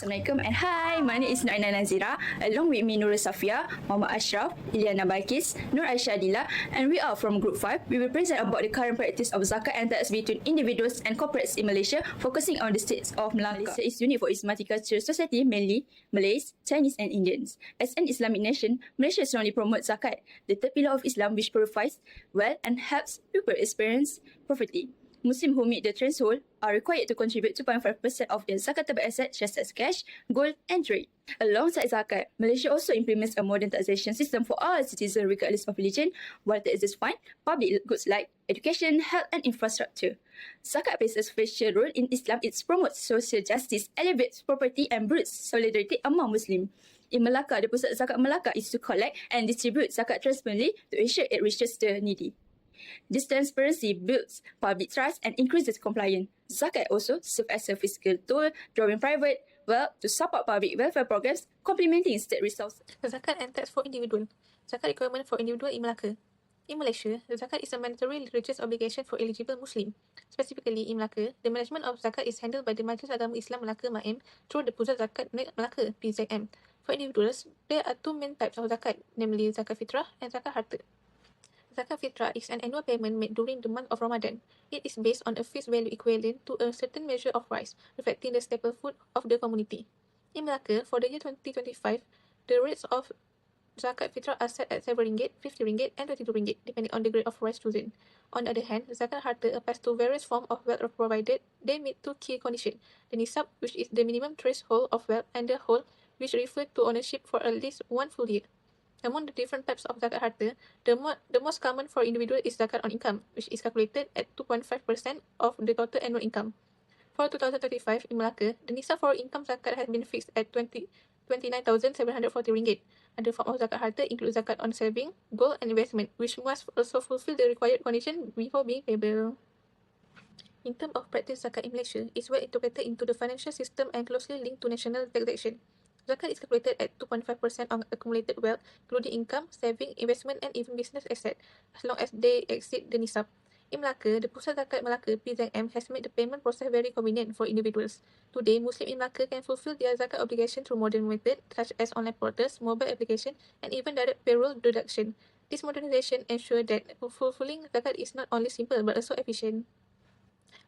Assalamualaikum and hi, my name is Nuraina Nazirah. Along with me, Nurul Safiah, Mohamad Asyraaf, Ilyana Balqis, Aishah Adilla, and we are from Group 5. We will present about the current practice of zakat and tax between individuals and corporates in Malaysia, focusing on the states of Malacca. Malaysia is unique for its multicultural society, mainly Malays, Chinese and Indians. As an Islamic nation, Malaysia strongly promotes zakat, the third pillar of Islam which purifies wealth and helps people experience poverty. Muslims who meet the threshold are required to contribute 2.5% of their zakatable assets, such as cash, gold, and trade. Alongside zakat, Malaysia also implements a modern taxation system for all citizens regardless of religion, while taxes fund public goods like education, health, and infrastructure. Zakat plays a special role in Islam. It promotes social justice, elevates property, and builds solidarity among Muslims. In Malacca, the pusat zakat Malacca is to collect and distribute zakat transparently to ensure it reaches the needy. This transparency builds public trust and increases compliance. Zakat also serves as a fiscal tool, drawing private wealth to support public welfare programs, complementing state resources. Zakat and tax for individual. Zakat requirement for individual in Malacca. In Malaysia, zakat is a mandatory religious obligation for eligible Muslim. Specifically in Malacca, the management of zakat is handled by the Majlis Agama Islam Malacca (MAIM) through the Pusat Zakat Malacca (PZM). For individuals, there are two main types of zakat, namely zakat fitrah and zakat harta. Zakat fitrah is an annual payment made during the month of Ramadan. It is based on a fixed value equivalent to a certain measure of rice, reflecting the staple food of the community. In Malacca, for the year 2025, the rates of zakat fitrah are set at RM7, RM50 and RM22, depending on the grade of rice chosen. On the other hand, zakat harta applies to various forms of wealth provided they meet two key conditions: the nisab, which is the minimum threshold of wealth, and the whole, which refers to ownership for at least one full year. Among the different types of zakat harta, the most common for individual is zakat on income, which is calculated at 2.5% of the total annual income. For 2035 in Malacca, the nisab for income zakat has been fixed at RM29,740. Other form of zakat harta include zakat on saving, gold and investment, which must also fulfill the required condition before being payable. In terms of practice, zakat in Malaysia is well integrated into the financial system and closely linked to national taxation. Zakat is calculated at 2.5% on accumulated wealth, including income, saving, investment, and even business assets, as long as they exceed the nisab. In Malacca, the Pusat Zakat Malacca (PZM) has made the payment process very convenient for individuals. Today, Muslims in Malacca can fulfill their zakat obligation through modern methods such as online portals, mobile application, and even direct payroll deduction. This modernization ensures that fulfilling zakat is not only simple but also efficient.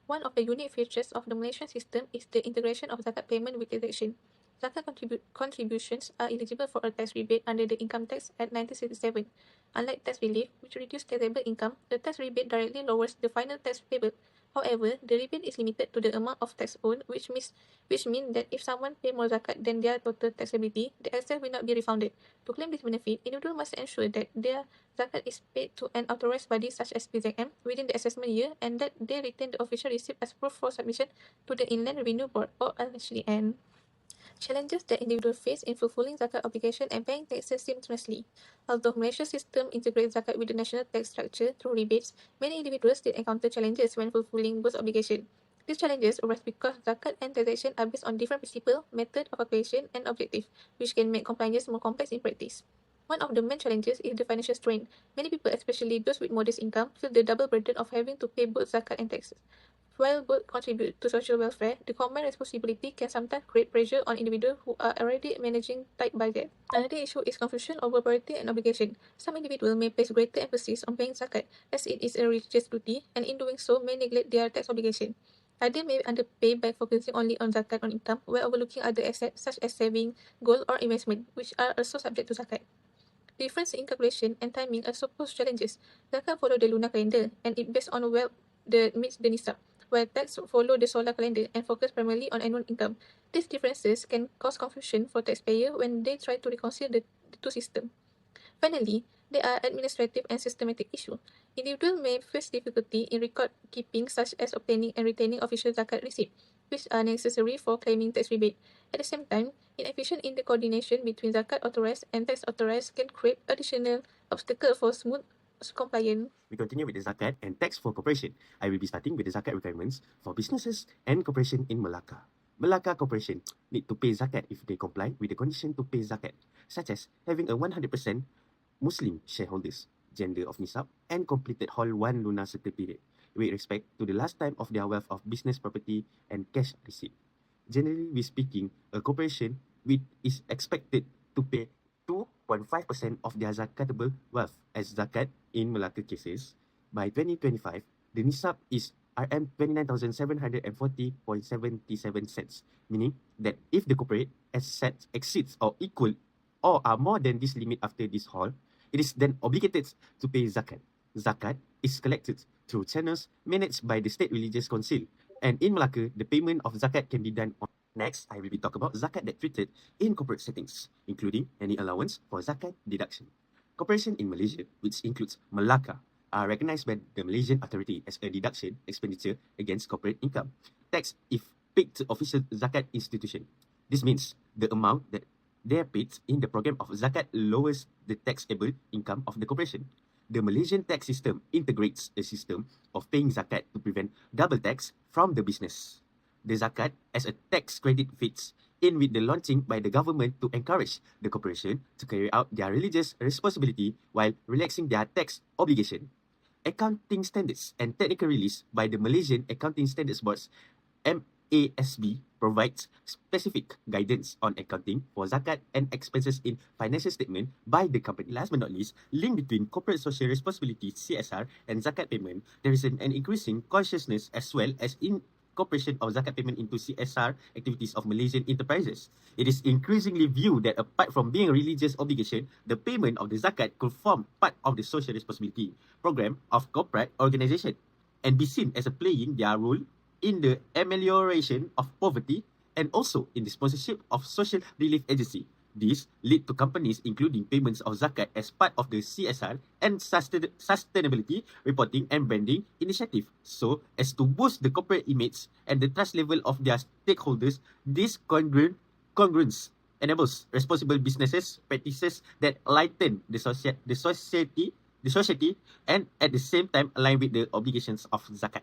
One of the unique features of the Malaysian system is the integration of zakat payment with taxation. Zakat contributions are eligible for a tax rebate under the Income Tax Act 1967. Unlike tax relief, which reduces taxable income, the tax rebate directly lowers the final tax payable. However, the rebate is limited to the amount of tax owed, which means that if someone pays more zakat than their total taxability, the excess will not be refunded. To claim this benefit, individuals must ensure that their zakat is paid to an authorized body such as PZM within the assessment year, and that they retain the official receipt as proof for submission to the Inland Revenue Board or LHDN. Challenges that individuals face in fulfilling zakat obligation and paying taxes seamlessly. Although Malaysia's system integrates zakat with the national tax structure through rebates, many individuals still encounter challenges when fulfilling both obligations. These challenges arise because zakat and taxation are based on different principles, method of calculation, and objectives, which can make compliance more complex in practice. One of the main challenges is the financial strain. Many people, especially those with modest income, feel the double burden of having to pay both zakat and taxes. While both contribute to social welfare, the combined responsibility can sometimes create pressure on individuals who are already managing tight budget. Another issue is confusion over priority and obligation. Some individuals may place greater emphasis on paying zakat, as it is a religious duty, and in doing so may neglect their tax obligation. Others may underpay by focusing only on zakat on income, while overlooking other assets such as saving, gold, or investment, which are also subject to zakat. Difference in calculation and timing also pose challenges. Zakat follow the lunar calendar, and it based on wealth that meets the nisab, while tax follow the solar calendar and focus primarily on annual income. These differences can cause confusion for taxpayers when they try to reconcile the two systems. Finally, there are administrative and systematic issues. Individuals may face difficulty in record keeping, such as obtaining and retaining official zakat receipts, which are necessary for claiming tax rebate. At the same time, inefficient in the coordination between zakat authorized and tax authorized can create additional obstacles for smooth compliance. We continue with the zakat and tax for corporation. I will be starting with the zakat requirements for businesses and corporation in Malacca. Malacca Corporation need to pay zakat if they comply with the condition to pay zakat, such as having a 100% Muslim shareholders, gender of nisab, and completed whole one lunar cycle period, with respect to the last time of their wealth of business property and cash receipt. Generally speaking, a corporation is expected to pay 2.5% of their zakatable wealth as zakat in Melaka cases. By 2025, the nisab is RM29,740.77, meaning that if the corporate assets exceeds or equal or are more than this limit after this haul, it is then obligated to pay zakat. Zakat is collected through channels managed by the State Religious Council, and in Melaka, the payment of zakat can be done on. Next, I will be talking about zakat that treated in corporate settings, including any allowance for zakat deduction. Corporation in Malaysia, which includes Melaka, are recognized by the Malaysian authority as a deduction expenditure against corporate income tax if paid to official zakat institution. This means the amount that they are paid in the program of zakat lowers the taxable income of the corporation. The Malaysian tax system integrates a system of paying zakat to prevent double tax from the business. The zakat as a tax credit fits in with the launching by the government to encourage the corporation to carry out their religious responsibility while relaxing their tax obligation. Accounting standards and technical release by the Malaysian Accounting Standards Board's MASB provides specific guidance on accounting for zakat and expenses in financial statement by the company. Last but not least, link between corporate social responsibility (CSR) and zakat payment. There is an increasing consciousness as well as incorporation of zakat payment into CSR activities of Malaysian enterprises. It is increasingly viewed that apart from being a religious obligation, the payment of the zakat could form part of the social responsibility program of corporate organisation and be seen as a playing their role in the amelioration of poverty and also in the sponsorship of social relief agency. This lead to companies including payments of zakat as part of the CSR and sustainability reporting and branding initiative, so as to boost the corporate image and the trust level of their stakeholders. This congruence enables responsible businesses practices that lighten the society and at the same time align with the obligations of zakat.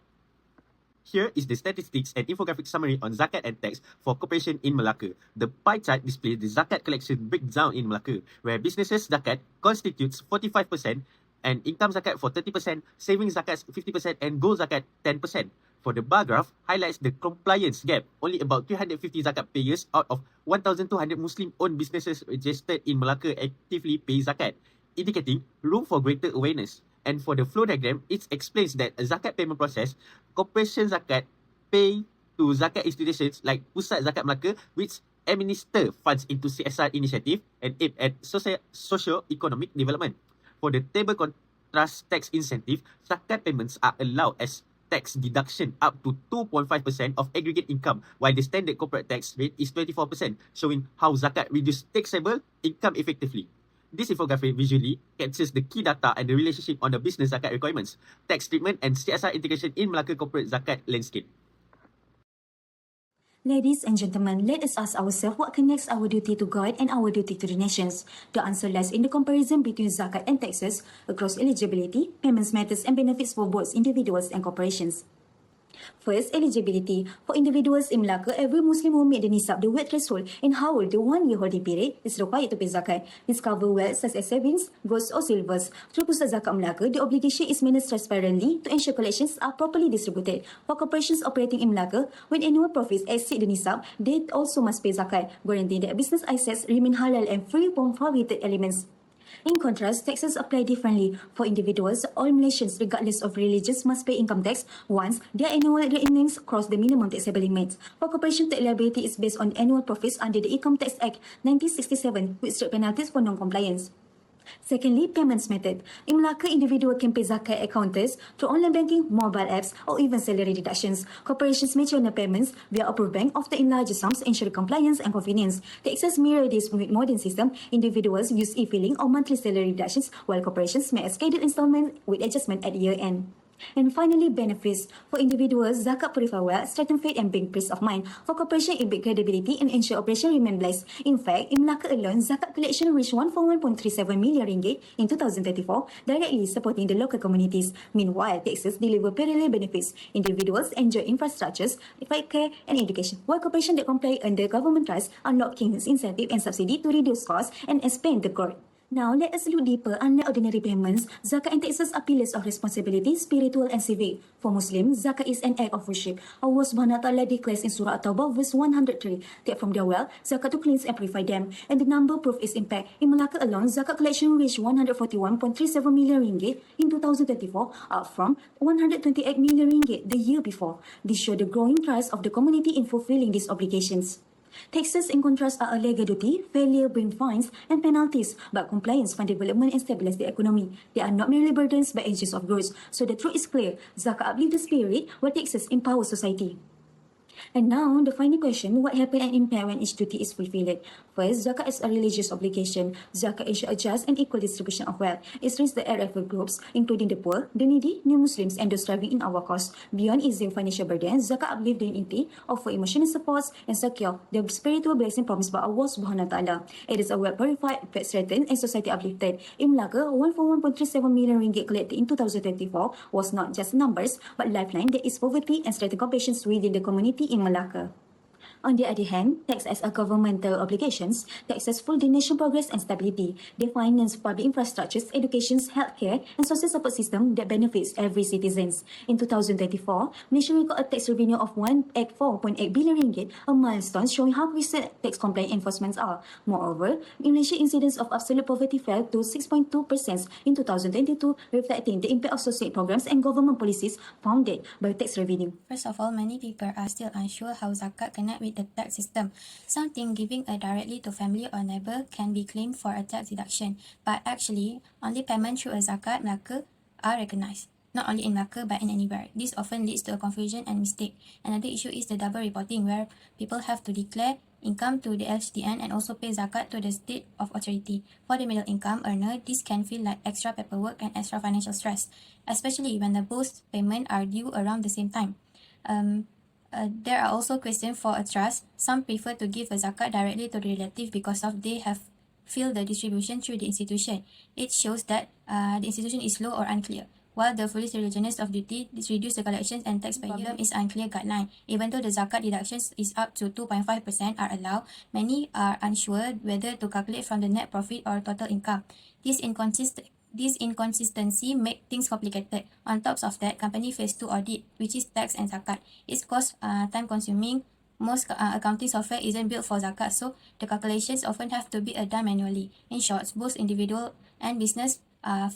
Here is the statistics and infographic summary on zakat and tax for corporation in Melaka. The pie chart displays the zakat collection breakdown in Melaka, where businesses zakat constitutes 45% and income zakat for 30%, savings zakat 50% and gold zakat 10%. For the bar graph, highlights the compliance gap. Only about 350 zakat payers out of 1,200 Muslim-owned businesses registered in Melaka actively pay zakat, indicating room for greater awareness. And for the flow diagram, it explains that a zakat payment process, corporation zakat pay to zakat institutions like Pusat Zakat Melaka, which administer funds into CSR initiative and aim at socio-economic development. For the table contrast tax incentive, zakat payments are allowed as tax deduction up to 2.5% of aggregate income, while the standard corporate tax rate is 24%, showing how zakat reduces taxable income effectively. This infographic visually captures the key data and the relationship on the business zakat requirements, tax treatment and CSR integration in Melaka corporate zakat landscape. Ladies and gentlemen, let us ask ourselves what connects our duty to God and our duty to the nations. The answer lies in the comparison between zakat and taxes across eligibility, payments methods and benefits for both individuals and corporations. First, eligibility. For individuals in Melaka, every Muslim who meet the nisab, the weight threshold, and how old the 1 year holding period is required to pay zakat. This covers wealth such as savings, golds or silvers. Through Pusat Zakat Melaka, the obligation is managed transparently to ensure collections are properly distributed. For corporations operating in Melaka, when annual profits exceed the nisab, they also must pay zakat, guaranteeing that business assets remain halal and free from prohibited elements. In contrast, taxes apply differently. For individuals, all Malaysians, regardless of religions, must pay income tax once their annual earnings cross the minimum taxable limits. For corporation, tax liability is based on annual profits under the Income Tax Act 1967, with strict penalties for non-compliance. Secondly, payments method. In Melaka, individual can pay zakat at counters through online banking, mobile apps, or even salary deductions. Corporations may channel payments via approved bank, often in larger sums, ensure compliance and convenience. Taxes mirror this with modern system. Individuals use e-filing or monthly salary deductions, while corporations may schedule installment with adjustment at year end. And finally, benefits. For individuals, zakat purify wealth, strengthen faith and bring peace of mind. For corporation, it brings credibility and ensure operation remain blessed. In fact, in Melaka alone, zakat collection reached 141.37 million ringgit in 2034, directly supporting the local communities. Meanwhile, taxes deliver parallel benefits. Individuals enjoy infrastructures, care and education, while corporations that comply under government trust unlock king's incentive and subsidy to reduce costs and expand the growth. Now, let us look deeper under ordinary payments. Zakat and taxes are pillars of responsibility, spiritual and civic. For Muslims, zakat is an act of worship. Allah Subhanahu wa Taala declares in Surah At-Tawbah, verse 103, take from their wealth, zakat to cleanse and purify them. And the number prove its impact. In Malacca alone, zakat collection reached 141.37 million ringgit in 2024, up from 128 million ringgit the year before. This shows the growing trust of the community in fulfilling these obligations. Taxes, in contrast, are a legal duty. Failure bring fines and penalties, but compliance fund development and stabilize the economy. They are not merely burdens but engines of growth. So the truth is clear. Zakat uplifts the spirit, while taxes empower society. And now, the final question, what happens and impact when each duty is fulfilled? First, zakat is a religious obligation. Zakat ensures a just and equal distribution of wealth. It reaches the irregular groups, including the poor, the needy, new Muslims, and those striving in our cause. Beyond easing financial burdens, zakat uplifts dignity, offer emotional support, and secure the spiritual blessing promised by Allah Subhanahu wa Taala. It is a wealth purified, faith strengthened, and society uplifted. In Malacca, 141.37 million ringgit collected in 2024 was not just numbers, but lifeline that is poverty and strengthen compassion within the community in Malacca. On the other hand, tax as a governmental obligations, taxes fund the national progress and stability. They finance public infrastructures, education, healthcare, and social support system that benefits every citizen. In 2024, Malaysia recorded a tax revenue of 184.8 billion ringgit, a milestone showing how recent tax compliance enforcements are. Moreover, Malaysia incidence of absolute poverty fell to 6.2% in 2022, reflecting the impact of social programs and government policies funded by tax revenue. First of all, many people are still unsure how zakat connect with the tax system. Some think giving directly to family or neighbor can be claimed for a tax deduction, but actually, only payment through a zakat Malacca are recognized. Not only in Malacca but in anywhere. This often leads to a confusion and mistake. Another issue is the double reporting, where people have to declare income to the LHDN and also pay zakat to the state of authority. For the middle income earner, this can feel like extra paperwork and extra financial stress, especially when the both payments are due around the same time. There are also questions for a trust. Some prefer to give a zakat directly to the relative because of they have feel the distribution through the institution. It shows that the institution is low or unclear. While the fully religionist of duty reduce the collections and tax payer is unclear guideline. Even though the zakat deductions is up to 2.5% are allowed, many are unsure whether to calculate from the net profit or total income. This inconsistency make things complicated. On top of that, company face to audit, which is tax and zakat. It's cost time consuming. Most accounting software isn't built for zakat, so the calculations often have to be done manually. In short, both individual and business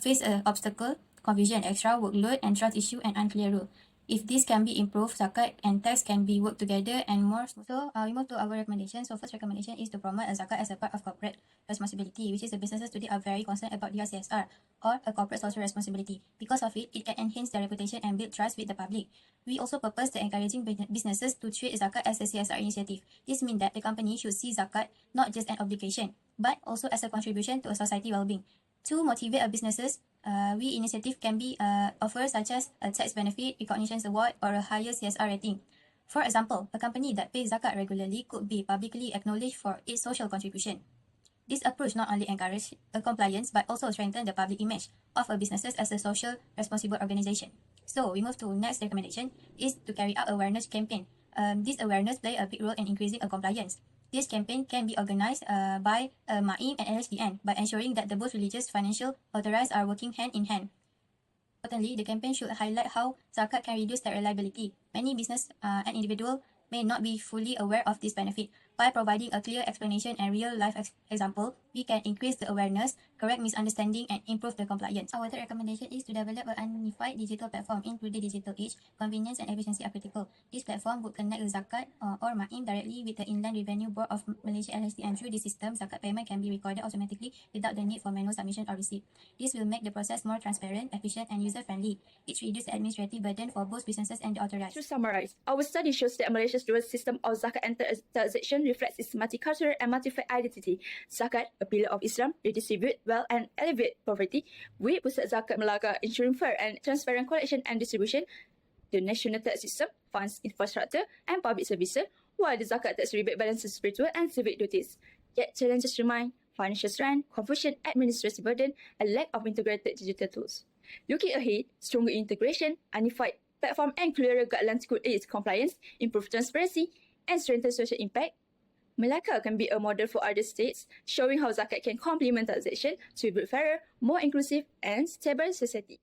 face an obstacle, confusion, extra workload, and trust issue and unclear rule. If this can be improved, zakat and tax can be worked together and more smooth. So we move to our recommendations. So first recommendation is to promote a zakat as a part of corporate responsibility, which is the businesses today are very concerned about their CSR or a corporate social responsibility. Because of it, it can enhance their reputation and build trust with the public. We also purpose the encouraging businesses to treat zakat as a CSR initiative. This means that the company should see zakat not just an obligation, but also as a contribution to a society well-being. To motivate our businesses, we initiative can be offered such as a tax benefit, recognition award, or a higher CSR rating. For example, a company that pays zakat regularly could be publicly acknowledged for its social contribution. This approach not only encourages compliance but also strengthens the public image of a businesses as a social responsible organization. So we move to next recommendation is to carry out awareness campaign. This awareness play a big role in increasing compliance. This campaign can be organized by MAIM and LHDN by ensuring that the both religious financial authorized are working hand in hand. Importantly, the campaign should highlight how zakat can reduce tax liability. Many business and individuals may not be fully aware of this benefit. By providing a clear explanation and real-life example, we can increase the awareness, correct misunderstanding, and improve the compliance. Our third recommendation is to develop a unified digital platform. In today's digital age, convenience and efficiency are critical. This platform would connect the zakat or MAIM directly with the Inland Revenue Board of Malaysia LHDN. Through this system, zakat payment can be recorded automatically without the need for manual submission or receipt. This will make the process more transparent, efficient, and user-friendly. It reduces the administrative burden for both businesses and the authorized. To summarize, our study shows that Malaysia's dual system of zakat and taxation reflects its multicultural and multi-faith identity. Zakat, a pillar of Islam, redistribute wealth and alleviate poverty. We pusat zakat Malacca, ensuring fair and transparent collection and distribution. The national tax system funds infrastructure and public services, while the zakat tax rebate balances spiritual and civic duties. Yet challenges remain: financial strain, confusion, administrative burden, and lack of integrated digital tools. Looking ahead, stronger integration, unified platform, and clearer guidelines could aid compliance, improve transparency, and strengthen social impact. Melaka can be a model for other states, showing how zakat can complement taxation to build fairer, more inclusive and stable society.